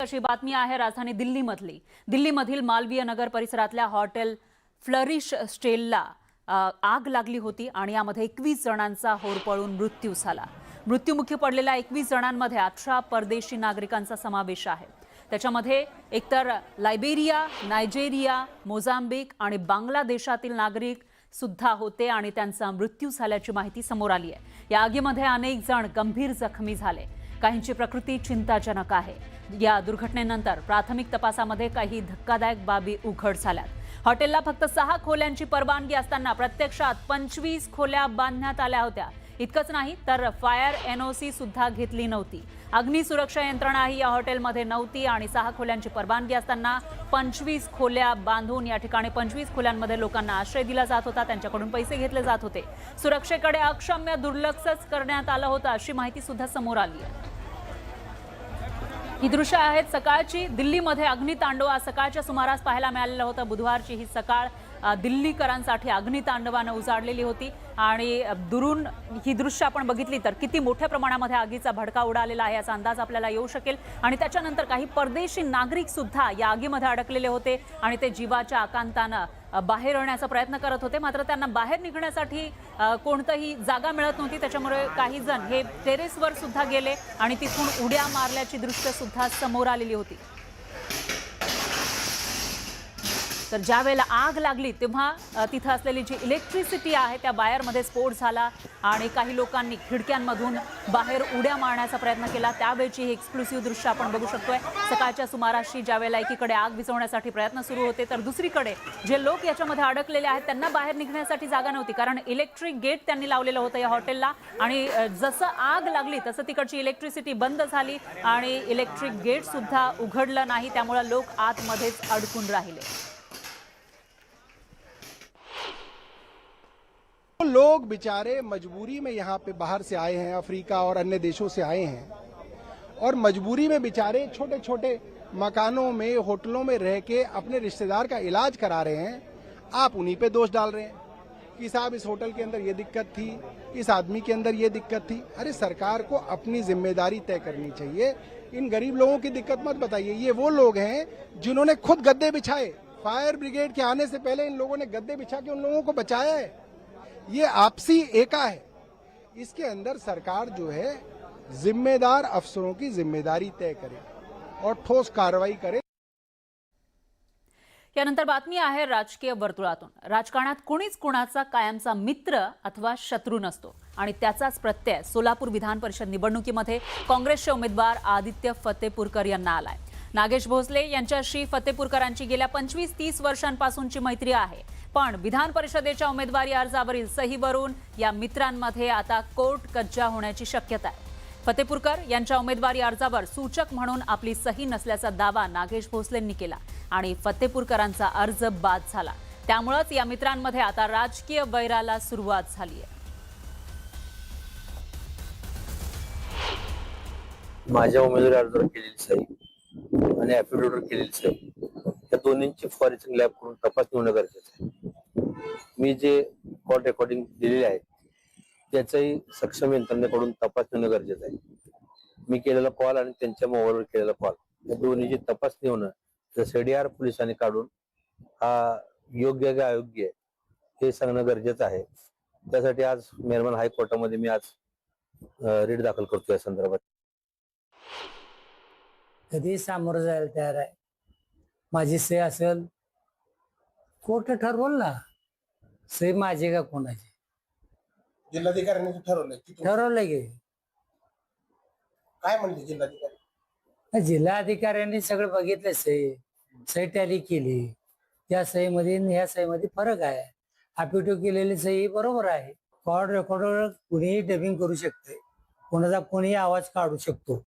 अशी बातमी आहे राजधानी दिल्लीमधली. दिल्लीमधील मालवीय नगर परिसरातल्या हॉटेल फ्लरिश स्टेलला आग लागली होती आणि यामध्ये 21 जणांचा होरपळून मृत्यू झाला. मृत्युमुखी पडलेल्या 21 जणांमध्ये 18 परदेशी नागरिकांचा समावेश आहे. त्याच्यामध्ये एकतर लायबेरिया, नायजेरिया, मोझाम्बिक आणि बांगलादेशातील नागरिक सुद्धा होते आणि त्यांचा मृत्यू झाल्याची माहिती समोर आली आहे. या आगीमध्ये अनेक जण गंभीर जखमी झाले. काहींची प्रकृती चिंताजनक आहे. या दुर्घटनेनंतर प्राथमिक तपासामध्ये काही धक्कादायक बाबी उघड झाल्यात. हॉटेलला फक्त 6 खोल्यांची परवानगी असताना प्रत्यक्षात 25 खोल्या बांधण्यात आल्या होत्या. इतकंच नाही तर फायर एनओसी सुद्धा घेतली नव्हती. अग्नी सुरक्षा यंत्रणाही या हॉटेलमध्ये नव्हती आणि 6 खोल्यांची परवानगी असताना 25 खोल्या बांधून या ठिकाणी 25 खोल्यांमध्ये लोकांना आश्रय दिला जात होता. त्यांच्याकडून पैसे घेतले जात होते. सुरक्षेकडे अक्षम्य दुर्लक्षच करण्यात आलं होतं अशी माहिती सुद्धा समोर आली आहे. ही दृश्य आहेत सकाळची. दिल्लीमध्ये अग्नितांडव आज सकाळच्या सुमारास पाहायला मिळालेलं होतं. बुधवारची ही सकाळ दिल्लीकरांसाठी अग्नितांडवानं उजाडलेली होती आणि दुरून ही दृश्य आपण बघितली तर किती मोठ्या प्रमाणामध्ये आगीचा भडका उडालेला आहे याचा अंदाज आपल्याला येऊ शकेल. आणि त्याच्यानंतर काही परदेशी नागरिक सुद्धा या आगीमध्ये अडकलेले होते आणि ते जीवाच्या आकांतानं बाहेर येण्याचा प्रयत्न करत होते. मात्र त्यांना बाहेर निघण्यासाठी कोणतीही जागा मिळत नव्हती. त्याच्यामुळे काही जण हे टेरेसवर सुद्धा गेले आणि तिथून उड्या मारल्याची दृश्य सुद्धा समोर आलेली होती. तर ज्या वेळेला आग लागली तेव्हा तिथं असलेली जी इलेक्ट्रिसिटी आहे त्या वायरमध्ये स्फोट झाला आणि काही लोकांनी खिडक्यांमधून बाहेर उड्या मारण्याचा प्रयत्न केला. त्यावेळची ही एक्सक्लुसिव्ह दृश्य आपण बघू शकतोय. सकाळच्या सुमाराशी ज्या वेळेला एकीकडे आग विझवण्यासाठी प्रयत्न सुरू होते तर दुसरीकडे जे लोक याच्यामध्ये अडकलेले आहेत त्यांना बाहेर निघण्यासाठी जागा नव्हती. कारण इलेक्ट्रिक गेट त्यांनी लावलेलं होतं या हॉटेलला आणि जसं आग लागली तसं तिकडची इलेक्ट्रिसिटी बंद झाली आणि इलेक्ट्रिक गेट सुद्धा उघडलं नाही. त्यामुळे लोक आतमध्येच अडकून राहिले. लोग बेचारे मजबूरी में यहाँ पे बाहर से आए हैं, अफ्रीका और अन्य देशों से आए हैं और मजबूरी में बेचारे छोटे छोटे मकानों में, होटलों में रह के अपने रिश्तेदार का इलाज करा रहे हैं. आप उन्हीं पे दोष डाल रहे हैं कि साहब इस होटल के अंदर ये दिक्कत थी, इस आदमी के अंदर ये दिक्कत थी. अरे सरकार को अपनी जिम्मेदारी तय करनी चाहिए. इन गरीब लोगों की दिक्कत मत बताइए. ये वो लोग हैं जिन्होंने खुद गद्दे बिछाए. फायर ब्रिगेड के आने से पहले इन लोगों ने गद्दे बिछा के उन लोगों को बचाया है. ये आपसी एका है. इसके अंदर सरकार जो है जिम्मेदार अफसरों की जिम्मेदारी तय करे और ठोस कार्रवाई करे. यानंतर बातमी आहे राजकीय वर्तुळातून. राजकारणात कुणीच कुणाचा कायमचा मित्र अथवा शत्रू नसतो आणि त्याचाच प्रत्यय सोलापूर विधान परिषद निवडणुकीमध्ये काँग्रेसचे उमेदवार आदित्य फतेपूरकर यांना आलाय. नागेश भोसले यांच्याशी फतेपूरकरांची गेल्या 25-30 वर्षांपासूनची मैत्री आहे. पण विधान परिषदेच्या उमेदवारी अर्जावरील सहीवरून या मित्रांमध्ये आता कोर्ट कज्जा होण्याची शक्यता आहे. फतेपूरकर यांच्या उमेदवारी अर्जावर सूचक म्हणून आपली सही नसल्याचा दावा नागेश भोसलेंनी केला आणि फतेपूरकरांचा अर्ज बाद झाला. त्यामुळेच या मित्रांमध्ये आता राजकीय वैराला सुरुवात झाली आहे. माझ्या उमेदवारी अर्जावर केलेली सही आणि ऍफिडेव्हिटवर केलेली सही या दोन्हींची फॉरेन्सिक लॅब करून तपासणी होणं गरजेचं आहे. मी जे कोर्ट रेकॉर्डिंग दिलेले आहेत त्याचंही सक्षम यंत्रणेकडून तपासणी होणं गरजेचं आहे. मी केलेला कॉल आणि त्यांच्या मोबाईलवर केलेला कॉल या दोन्हीची तपासणी होणं तर सीडीआर पोलिसांनी काढून हा योग्य का अयोग्य आहे हे सांगणं गरजेचं आहे. त्यासाठी आज मेहरबान हायकोर्टामध्ये मी आज रिट दाखल करतो या संदर्भात. कधी सामोरं जायला तयार आहे. माझी सही असेल कोर्ट ठरवल ना सही माझी का कोणाची. जिल्हाधिकाऱ्यांनी ठरवलंय की काय म्हणले जिल्हाधिकारी. जिल्हाधिकाऱ्यांनी सगळं बघितलं. सही टॅली केली. त्या सहीमध्ये ह्या सहीमध्ये फरक आहे. ऍफिडेव्हिट केलेली सही बरोबर आहे. कॉल रेकॉर्डर कुणीही डबिंग करू शकते. कोणाचा कोणीही आवाज काढू शकतो.